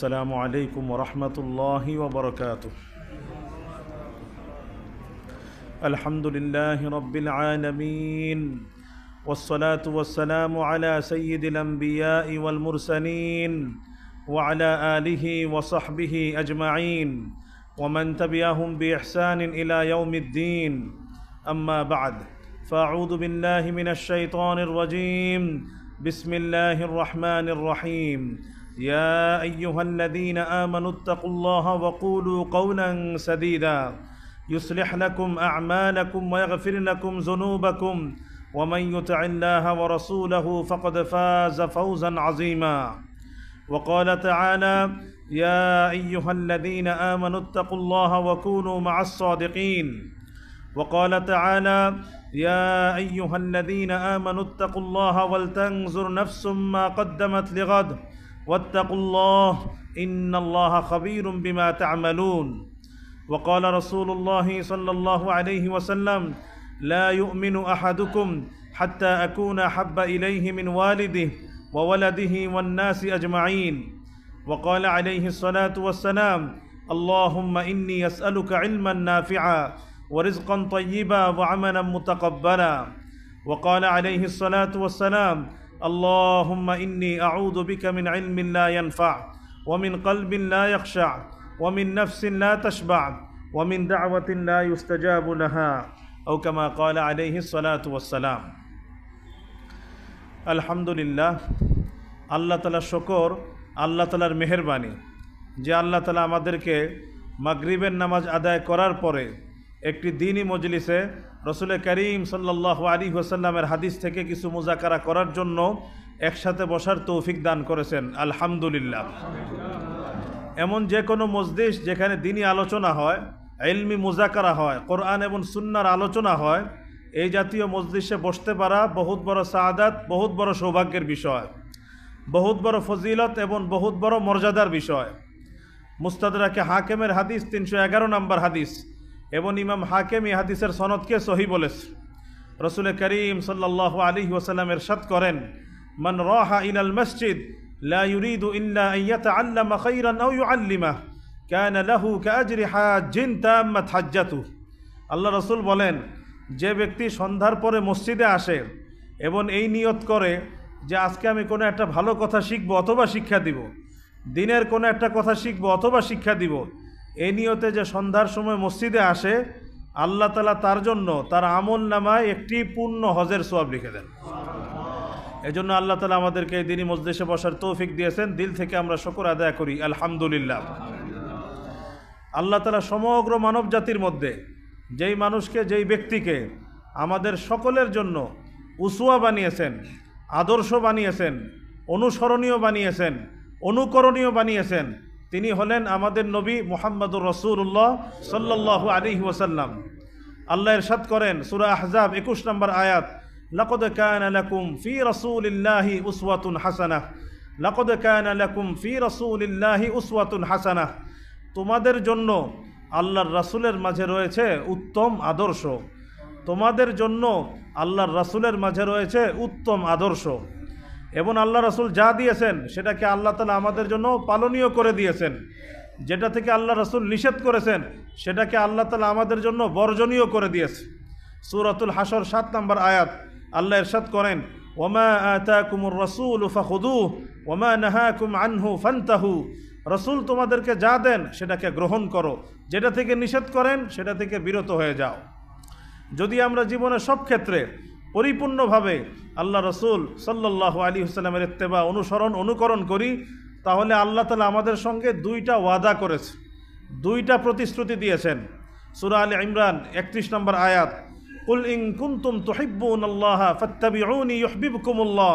السلام عليكم ورحمة الله وبركاته. الحمد لله رب العالمين، والصلاة والسلام على سيد الأنبياء والمرسلين وعلى آله وصحبه أجمعين ومن تبعهم بإحسان إلى يوم الدين. أما بعد، فأعوذ بالله من الشيطان الرجيم. بسم الله الرحمن الرحيم. يا أيها الذين آمنوا اتقوا الله وقولوا قولا سديدا يصلح لكم أعمالكم ويغفر لكم ذنوبكم ومن يطع الله ورسوله فقد فاز فوزا عظيما. وقال تعالى: يا أيها الذين آمنوا اتقوا الله وكونوا مع الصادقين. وقال تعالى: يا أيها الذين آمنوا اتقوا الله ولتنظر نفس ما قدمت لغد واتقوا الله إن الله خبير بما تعملون. وقال رسول الله صلى الله عليه وسلم: لا يؤمن أحدكم حتى أكون أحب إليه من والده وولده والناس أجمعين. وقال عليه الصلاة والسلام: اللهم إني أسألك علما نافعا ورزقا طيبا وعملا متقبلا. وقال عليه الصلاة والسلام: اللهم إني أعوذ بك من علم لا ينفع ومن قلب لا يخشع ومن نفس لا تشبع ومن دعوة لا يستجاب لها، أو كما قال عليه الصلاة والسلام. আলহামদুলিল্লাহ, আল্লাহ তাআলার শুকর, আল্লাহ তাআলার মেহেরবানি যে আল্লাহ তাআলা আমাদেরকে মাগরিবের নামাজ আদায় করার পরে একটি দ্বীনি মজলিসে রসুল করিম সাল্লাল্লাহু আলাইহি ওয়াসাল্লামের হাদিস থেকে কিছু মুযাকারা করার জন্য একসাথে বসার তৌফিক দান করেছেন। আলহামদুলিল্লাহ। এমন যে কোনো মজলিস যেখানে দ্বীনি আলোচনা হয়, ইলমি মুযাকারা হয়, কোরআন এবং সুন্নাহর আলোচনা হয়, এই জাতীয় মজলিসে বসতে পারা বহুত বড় সাআদাত, বহুত বড় সৌভাগ্যের বিষয়, বহুত বড় ফজিলত এবং বহুত বড় মর্যাদার বিষয়। মুস্তাদরাকে হাকিমের হাদিস 311 নম্বর হাদিস, এবং ইমাম হাকিম এই হাদিসের সনদকে সহি বলেছে। রসুল করিম সাল্লাল্লাহু আলাইহি ওয়াসাল্লাম ইরশাদ করেন: মান রাহা ইলাল মসজিদ লা ইউরিদু ইল্লা আন ইয়াতাআল্লামা খায়রান আও ইউআল্লিমাহু কানা লাহু কাআজরি হাজ্জিন তাম্মাত হাজ্জাতুহু। আল্লাহ রসুল বলেন, যে ব্যক্তি সন্ধ্যার পরে মসজিদে আসে এবং এই নিয়ত করে যে আজকে আমি কোনো একটা ভালো কথা শিখব অথবা শিক্ষা দিব, দিনের কোনো একটা কথা শিখব অথবা শিক্ষা দিব, এই নিয়তে যে সন্ধ্যার সময় মসজিদে আসে, আল্লাহ তাআলা তার জন্য তার আমল নামায় একটি পূর্ণ হজের সওয়াব লিখে দেন। এজন্য আল্লাহ তাআলা আমাদেরকে এই দ্বীনি মজলিসে বসার তৌফিক দিয়েছেন। দিল থেকে আমরা শুকর আদায় করি আলহামদুলিল্লাহ। আল্লাহ তাআলা সমগ্র মানব জাতির মধ্যে যেই মানুষকে, যেই ব্যক্তিকে আমাদের সকলের জন্য উসওয়া বানিয়েছেন, আদর্শ বানিয়েছেন, অনুসরণীয় বানিয়েছেন, অনুকরণীয় বানিয়েছেন, তিনি হলেন আমাদের নবী মুহাম্মদুর রাসূলুল্লাহ সাল্লাল্লাহু আলাইহি ওয়াসাল্লাম। আল্লাহ ইরশাদ করেন সূরা আহজাব 21 নম্বর আয়াত: লাকাদ কানা লাকুম ফি রাসূলিল্লাহি উসওয়াতুন হাসানাহ। লাকাদ কানা লাকুম ফি রাসূলিল্লাহি উসওয়াতুন হাসানাহ। তোমাদের জন্য আল্লাহর রাসূলের মাঝে রয়েছে উত্তম আদর্শ। তোমাদের জন্য আল্লাহর রাসূলের মাঝে রয়েছে উত্তম আদর্শ। এবং আল্লাহ রাসূল যা দিয়েছেন সেটাকে আল্লাহ তাআলা আমাদের জন্য পালনীয় করে দিয়েছেন। যেটা থেকে আল্লাহ রাসূল নিষেধ করেছেন সেটাকে আল্লাহ তাআলা আমাদের জন্য বর্জনীয় করে দিয়েছে। সূরাতুল হাসর 7 নম্বর আয়াত, আল্লাহ ইরশাদ করেন: ওয়ামা আতাকুমুর রাসূলু ফাখুযুহু ওয়ামা নাহাকুম আনহু ফান্তাহু। রাসূল তোমাদেরকে যা দেন সেটাকে গ্রহণ করো, যেটা থেকে নিষেধ করেন সেটা থেকে বিরত হয়ে যাও। যদি আমরা জীবনের সব ক্ষেত্রে পরিপূর্ণভাবে আল্লাহ রসুল সাল্লাল্লাহু আলাইহি ওয়াসাল্লামের ইত্তেবা, অনুসরণ, অনুকরণ করি, তাহলে আল্লাহ তাআলা আমাদের সঙ্গে দুইটা ওয়াদা করেছে, দুইটা প্রতিশ্রুতি দিয়েছেন। সূরা আলে ইমরান 31 নম্বর আয়াত: কুল ইন কুনতুম তুহিব্বুনাল্লাহা ফাত্তাবিউনি ইউহিব্বুকুমুল্লাহ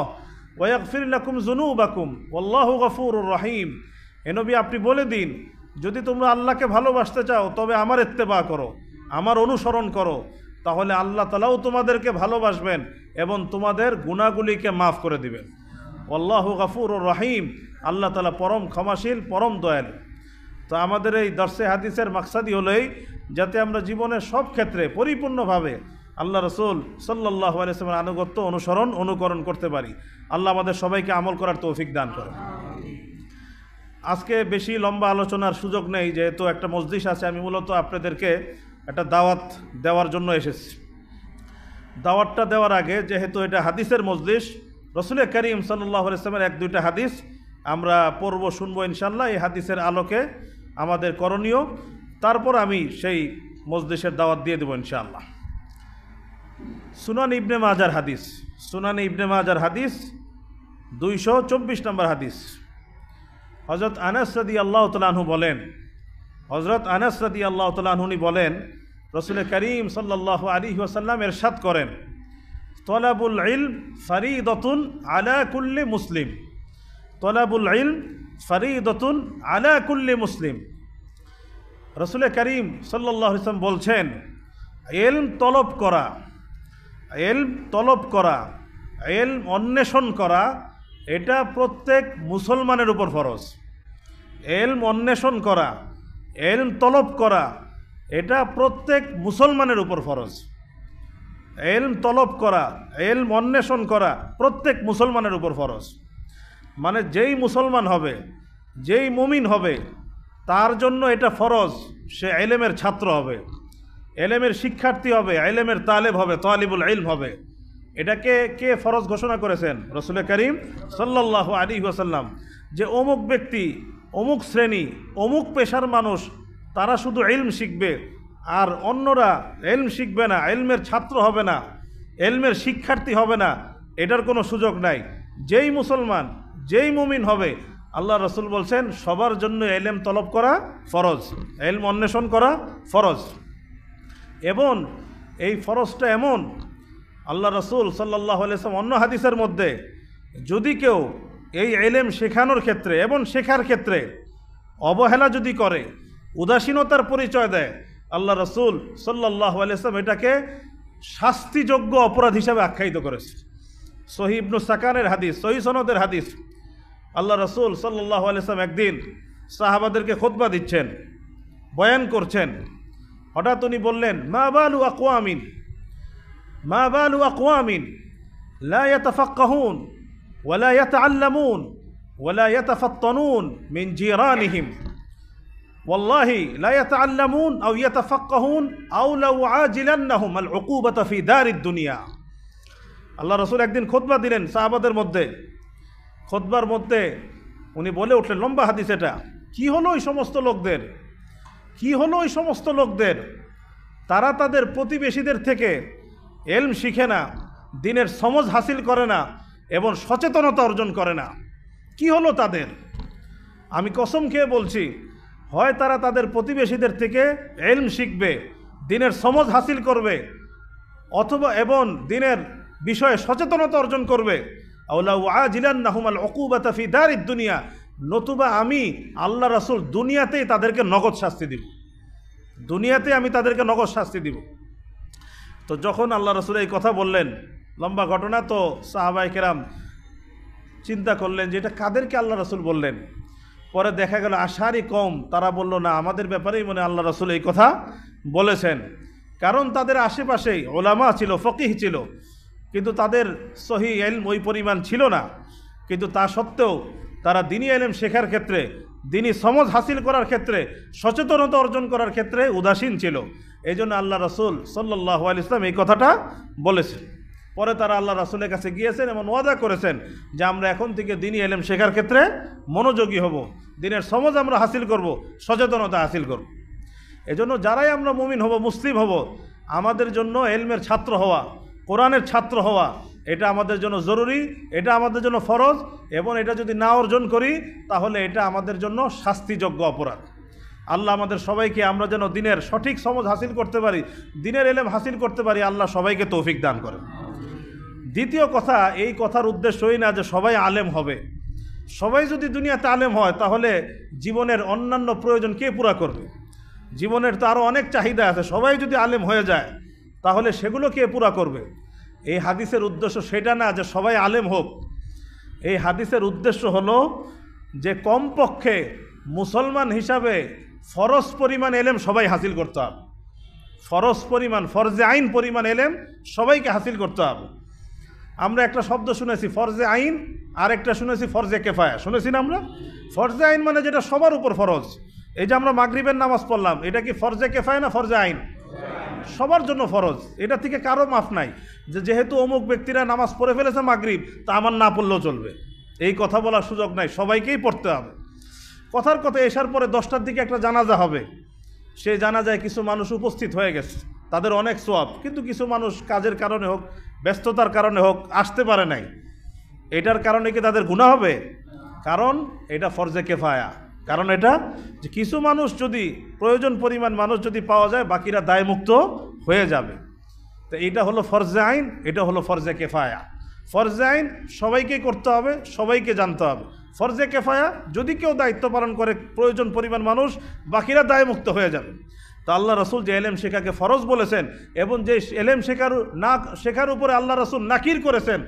ওয়া ইয়াগফির লাকুম যুনুবাকুম ওয়াল্লাহু গফুরুর রহিম। হে নবী, আপনি বলে দিন, যদি তোমরা আল্লাহকে ভালোবাসতে চাও তবে আমার ইত্তেবা করো, আমার অনুসরণ করো, তাহলে আল্লাহ তাআলাও তোমাদেরকে ভালোবাসবেন এবং তোমাদের গুনাহগুলিকে মাফ করে দিবেন। আল্লাহু গফুরুর রহিম, আল্লাহ তাআলা পরম ক্ষমাশীল, পরম দয়ালু। তো আমাদের এই দর্শে হাদিসের মাকসাদই হলোই যাতে আমরা জীবনের সব ক্ষেত্রে পরিপূর্ণভাবে আল্লাহ রসুল সাল্লাল্লাহু আলাইহি ওয়াসাল্লামের আনুগত্য, অনুসরণ, অনুকরণ করতে পারি। আল্লাহ আমাদের সবাইকে আমল করার তৌফিক দান করেন। আজকে বেশি লম্বা আলোচনার সুযোগ নেই, যেহেতু একটা মজলিস আছে। আমি মূলত আপনাদেরকে একটা দাওয়াত দেওয়ার জন্য এসেছি। দাওয়াতটা দেওয়ার আগে, যেহেতু এটা হাদিসের মজলিস, রসুল করিম সাল্লাল্লাহু আলাইহি ওয়াসাল্লামের 1-2টা হাদিস আমরা পড়ব, শুনবো ইনশাল্লাহ। এই হাদিসের আলোকে আমাদের করণীয়, তারপর আমি সেই মজলিসের দাওয়াত দিয়ে দেবো ইনশাআল্লাহ। সুনান ইবনে মাজার হাদিস, সুনান ইবনে মাজার হাদিস 224 নম্বর হাদিস। হযরত আনাস রাদিয়াল্লাহু তাআলা আনহু বলেন, হযরত আনাস রাদিয়াল্লাহু তাআলা আনহু বলেন, রাসূল করিম সাল্লাল্লাহু আলাইহি ওয়াসাল্লাম ইরশাদ করেন, তলাবুল ইলম ফরিদাতুন আলা কুল্লি মুসলিম, তলাবুল ইলম ফরিদাতুন আলা কুল্লি মুসলিম। রাসূল করিম সাল্লাল্লাহু আলাইহি ওয়াসাল্লাম বলছেন, ইলম তলব করা, ইলম তলব করা, ইলম অন্বেষণ করা, এটা প্রত্যেক মুসলমানের উপর ফরজ। ইলম অন্বেষণ করা, ইলম তলব করা, এটা প্রত্যেক মুসলমানের উপর ফরজ। ইলম তলব করা, ইলম অন্বেষণ করা প্রত্যেক মুসলমানের উপর ফরজ। মানে যেই মুসলমান হবে, যেই মুমিন হবে, তার জন্য এটা ফরজ, সে ইলমের ছাত্র হবে, ইলমের শিক্ষার্থী হবে, ইলমের তালেব হবে, তালিবুল ইলম হবে। এটাকে কে ফরজ ঘোষণা করেছেন? রাসূল করিম সাল্লাল্লাহু আলাইহি ওয়াসাল্লাম। যে অমুক ব্যক্তি, অমুক শ্রেণী, অমুক পেশার মানুষ, তারা শুধু ইলম শিখবে আর অন্যরা ইলম শিখবে না, ইলমের ছাত্র হবে না, ইলমের শিক্ষার্থী হবে না, এটার কোনো সুযোগ নাই। যেই মুসলমান, যেই মুমিন হবে, আল্লাহ রাসূল বলছেন সবার জন্য ইলম তলব করা ফরজ, ইলম অন্বেষণ করা ফরজ। এবং এই ফরজটা এমন, আল্লাহ রাসূল সাল্লাল্লাহু আলাইহি ওয়াসাল্লাম অন্য হাদিসের মধ্যে, যদি কেউ এই ইলম শেখানোর ক্ষেত্রে এবং শেখার ক্ষেত্রে অবহেলা যদি করে, উদাসীনতার পরিচয় দেয়, আল্লাহ রাসূল সাল্লাল্লাহু আলাইহি ওয়াসাল্লাম এটাকে শাস্তিযোগ্য অপরাধ হিসাবে আখ্যায়িত করেছে। সহিহ ইবনে সাকানের হাদিস, সহিহ সনদের হাদিস। আল্লাহ রাসূল সাল্লাল্লাহু আলাইহি ওয়াসাল্লাম একদিন সাহাবাদেরকে খুতবা দিচ্ছেন, বয়ান করছেন। হঠাৎ উনি বললেন, মা বালু আকওয়ামিন, মা বালু আকওয়ামিন লা ইয়াতাফাক্কাহুন ওয়ালা ইয়াতাআল্লামুন ওয়ালা ইয়াতাফাত্তানুন মিন জিরানিহিম ওয়াল্লাহি লা ইয়াতাআল্লামুন আও ইয়াতাফাক্কাহুন আও লাউ আজিলান্নাহুম আল উকুবাতা ফি দারিদ দুনিয়া। আল্লাহ রাসূল একদিন খুতবা দিলেন সাহাবাদের মধ্যে। খুতবার মধ্যে উনি বলে উঠলেন, লম্বা হাদিস এটা, কি হলো ওই সমস্ত লোকদের, কি হলো ওই সমস্ত লোকদের, তারা তাদের প্রতিবেশীদের থেকে ইলম শিখে না, দ্বীনের সমঝ হাসিল করে না এবং সচেতনতা অর্জন করে না। কি হলো তাদের? আমি কসম খেয়ে বলছি, হয় তারা তাদের প্রতিবেশীদের থেকে ইলম শিখবে, দ্বীনের সমঝ হাসিল করবে, অথবা এবং দ্বীনের বিষয়ে সচেতনতা অর্জন করবে, আওলা ওয়াজিলান্নাহুম আল উকুবাতা ফি দারিদ দুনিয়া, নতুবা আমি আল্লাহ রাসূল দুনিয়াতেই তাদেরকে নগদ শাস্তি দিব, দুনিয়াতে আমি তাদেরকে নগদ শাস্তি দিব। তো যখন আল্লাহ রাসূল এই কথা বললেন, লম্বা ঘটনা, তো সাহাবায়ে কেরাম চিন্তা করলেন যে এটা কাদেরকে আল্লাহ রাসূল বললেন। পরে দেখা গেল আশারি কওম, তারা বলল, না, আমাদের ব্যাপারেই মনে আল্লাহ রাসূল এই কথা বলেছেন। কারণ তাদের আশেপাশেই ওলামা ছিল, ফকিহ ছিল, কিন্তু তাদের সহিহ ইলম ওই পরিমাণ ছিল না। কিন্তু তা সত্ত্বেও তারা দ্বীনি ইলম শেখার ক্ষেত্রে, দ্বীনি সমঝ হাসিল করার ক্ষেত্রে, সচেতনতা অর্জন করার ক্ষেত্রে উদাসীন ছিল। এই জন্য আল্লাহ রাসূল সাল্লাল্লাহু আলাইহি ওয়াসাল্লাম এই কথাটা বলেছেন। পরে তারা আল্লাহ রাসূলের কাছে গিয়েছেন এবং ওয়াদা করেছেন যে আমরা এখন থেকে দ্বীনি ইলম শেখার ক্ষেত্রে মনোযোগী হব, দ্বীনের সমঝ আমরা হাসিল করব, সচেতনতা হাসিল করব। এজন্য যারাই আমরা মুমিন হব, মুসলিম হব, আমাদের জন্য ইলমের ছাত্র হওয়া, কোরআনের ছাত্র হওয়া, এটা আমাদের জন্য জরুরি, এটা আমাদের জন্য ফরজ। এবং এটা যদি না অর্জন করি তাহলে এটা আমাদের জন্য শাস্তিযোগ্য অপরাধ। আল্লাহ আমাদের সবাইকে, আমরা যেন দ্বীনের সঠিক সমঝ হাসিল করতে পারি, দ্বীনের ইলম হাসিল করতে পারি, আল্লাহ সবাইকে তৌফিক দান করেন। দ্বিতীয় কথা, এই কথার উদ্দেশ্যই না যে সবাই আলেম হবে। সবাই যদি দুনিয়াতে আলেম হয় তাহলে জীবনের অন্যান্য প্রয়োজন কে পুরা করবে? জীবনের তো আরও অনেক চাহিদা আছে। সবাই যদি আলেম হয়ে যায় তাহলে সেগুলো কে পুরা করবে? এই হাদিসের উদ্দেশ্য সেটা না যে সবাই আলেম হোক। এই হাদিসের উদ্দেশ্য হলো যে কমপক্ষে মুসলমান হিসাবে ফরজ পরিমাণ এলেম সবাই হাসিল করতে হবে। ফরজ পরিমাণ, ফরজে আইন পরিমাণ এলেম সবাইকে হাসিল করতে হবে। আমরা একটা শব্দ শুনেছি ফরজে আইন, আর একটা শুনেছি ফরজে কেফায়া, শুনেছি না আমরা? ফরজে আইন মানে যেটা সবার উপর ফরজ। এই যে আমরা মাগরিবের নামাজ পড়লাম, এটা কি ফরজে কেফায়া না ফরজে আইন? সবার জন্য ফরজ, এটা থেকে কারো মাফ নাই যে যেহেতু অমুক ব্যক্তিরা নামাজ পড়ে ফেলেছে মাগরিব, তা আমার না পড়লেও চলবে, এই কথা বলার সুযোগ নাই, সবাইকেই পড়তে হবে। কথার কথা এসার পরে 10টার দিকে একটা জানাজা হবে, সেই জানাজায় কিছু মানুষ উপস্থিত হয়ে গেছে, তাদের অনেক সওয়াব, কিন্তু কিছু মানুষ কাজের কারণে হোক, ব্যস্ততার কারণে হোক আসতে পারে নাই। এটার কারণে কি তাদের গুনাহ হবে? কারণ এটা ফরজে কেফায়া। কারণ এটা যে কিছু মানুষ যদি, প্রয়োজন পরিমাণ মানুষ যদি পাওয়া যায়, বাকিরা দায়মুক্ত হয়ে যাবে। তো এইটা হলো ফরজে আইন, এটা হলো ফরজে কেফায়া। ফরজে আইন সবাইকে করতে হবে, সবাইকে জানতে হবে। ফরজে কেফায়া যদি কেউ দায়িত্ব পালন করে প্রয়োজন পরিমাণ মানুষ, বাকিরা দায়মুক্ত হয়ে যাবে। তো আল্লাহ রসুল যে এলেম শেখাকে ফরজ বলেছেন এবং যে এলেম শেখার উপরে আল্লাহ রসুল নাকির করেছেন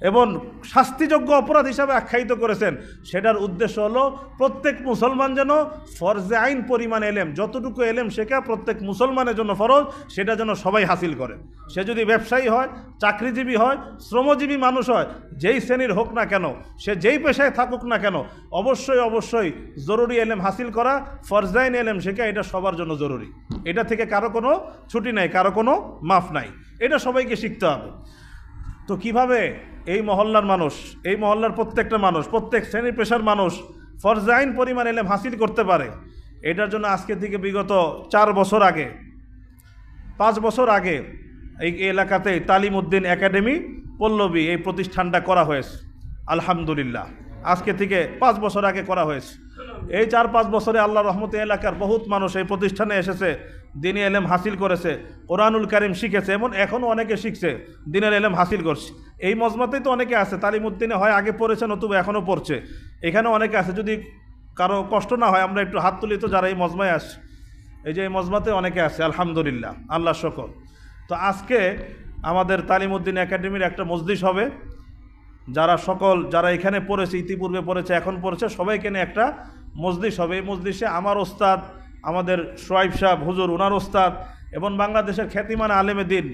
এবং শাস্তিযোগ্য অপরাধ হিসাবে আখ্যায়িত করেছেন, সেটার উদ্দেশ্য হলো প্রত্যেক মুসলমান যেন ফরজে আইন পরিমাণ এলেম, যতটুকু এলেম শেখা প্রত্যেক মুসলমানের জন্য ফরজ, সেটা যেন সবাই হাসিল করে। সে যদি ব্যবসায়ী হয়, চাকরিজীবী হয়, শ্রমজীবী মানুষ হয়, যেই শ্রেণীর হোক না কেন, সে যেই পেশায় থাকুক না কেন, অবশ্যই অবশ্যই জরুরি এলেম হাসিল করা, ফরজে আইন এলেম শেখা, এটা সবার জন্য জরুরি। এটা থেকে কারো কোনো ছুটি নাই, কারো কোনো মাফ নাই, এটা সবাইকে শিখতে হবে। তো কিভাবে এই মহল্লার মানুষ, এই মহল্লার প্রত্যেকটা মানুষ, প্রত্যেক শ্রেণী পেশার মানুষ ফরজে আইন পরিমাণ এলেম হাসিল করতে পারে, এটার জন্য আজকে থেকে বিগত 4 বছর আগে, 5 বছর আগে এই এলাকাতে তালিম উদ্দিন একাডেমি পল্লবী এই প্রতিষ্ঠানটা করা হয়েছে। আলহামদুলিল্লাহ, আজকে থেকে 5 বছর আগে করা হয়েছে। এই 4-5 বছরে আল্লাহ রহমতে এলাকার বহুত মানুষ এই প্রতিষ্ঠানে এসেছে, দিনী এলেম হাসিল করেছে, কোরআনুল কারিম শিখেছে, এবং এখনও অনেকে শিখছে, দিনের এলেম হাসিল করছে। এই মজমাতেই তো অনেকে আছে, তালিমউদ্দিনে হয় আগে পড়েছে, নতুবা এখনও পড়ছে, এখানে অনেকে আছে। যদি কারো কষ্ট না হয় আমরা একটু হাত তুলি তো, যারা এই মজমায় আসে, এই যে এই মজমাতে অনেকে আছে, আলহামদুলিল্লাহ, আল্লাহ শুকর। তো আজকে আমাদের তালিমউদ্দিন একাডেমির একটা মজলিস হবে, যারা এখানে পড়েছে, ইতিপূর্বে পড়েছে, এখন পড়েছে, সবাইকে নিয়ে একটা মজলিস হবে। এই মজলিসে আমার ওস্তাদ, আমাদের সোয়াইব সাহেব হুজুর, ওনার ওস্তাদ, এবং বাংলাদেশের খ্যাতিমান আলেমে দিন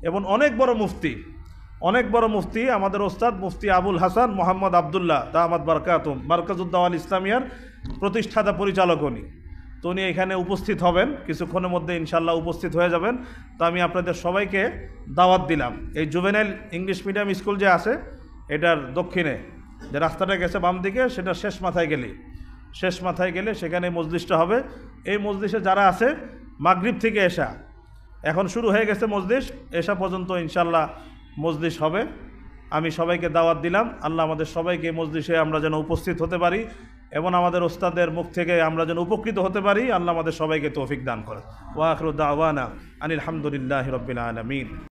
এবং অনেক বড় মুফতি আমাদের ওস্তাদ মুফতি আবুল হাসান মোহাম্মদ আবদুল্লাহ দামাত বারকাতুম, মারকাজুদ্দাওয়াল ইসলামিয়ার প্রতিষ্ঠাতা পরিচালক উনি। তো উনি এখানে উপস্থিত হবেন, কিছুক্ষণের মধ্যে ইনশাল্লাহ উপস্থিত হয়ে যাবেন। তো আমি আপনাদের সবাইকে দাওয়াত দিলাম। এই জুভেনাইল ইংলিশ মিডিয়াম স্কুল যে আছে, এটার দক্ষিণে যে রাস্তাটা গেছে বাম দিকে, সেটা শেষ মাথায় গেলে সেখানে মজলিসটা হবে। এই মজলিসে যারা আছে মাগরিব থেকে এশা, এখন শুরু হয়ে গেছে মজলিস, এশা পর্যন্ত ইনশাল্লাহ মজলিস হবে। আমি সবাইকে দাওয়াত দিলাম। আল্লাহ আমাদের সবাইকে মজলিসে আমরা যেন উপস্থিত হতে পারি এবং আমাদের ওস্তাদের মুখ থেকে আমরা যেন উপকৃত হতে পারি। আল্লাহ আমাদের সবাইকে তৌফিক দান করে। ওয়া আখিরু দাওয়ানা আনিল হামদুলিল্লাহি রাব্বিল আলামিন।